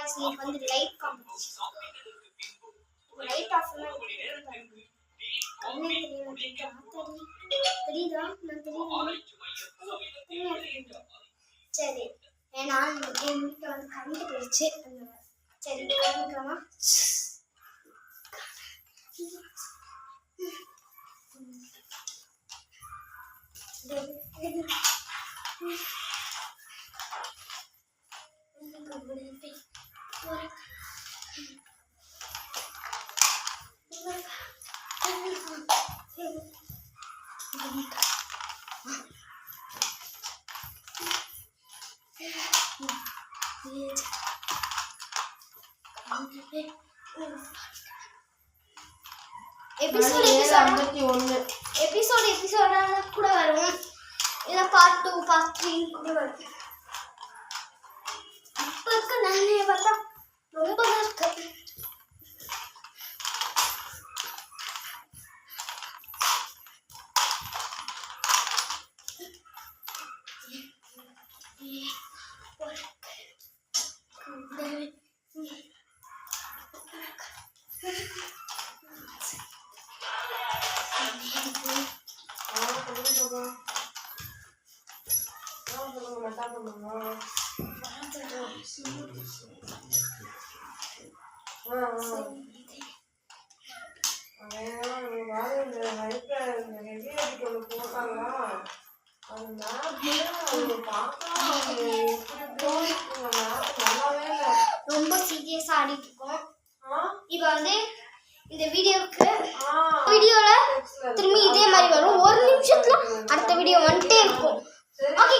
guys இன்னைக்கு வந்து light competition light off பண்ணா கண்ணே தெரியுதா நான் தெரியுதா சரி நான் என் வீட்டுல வந்து கரண்ட் போயிடுச்சு சரி ஆரம்பிக்கலாமா எபிசோட் கூட வரும் இல்ல பார்ட் 2 பார்ட் 3 கூட வரும் இப்ப இருக்க நானே பார்த்தா ரொம்ப இருக்கு ரொம்ப சீரியஸா ஆடிட்டு இருக்கோம் இப்ப வந்து இந்த வீடியோல திரும்பி இதே மாதிரி வரும் ஒரு நிமிஷத்துல அடுத்த வீடியோ வந்துட்டே இருக்கும் ஓகே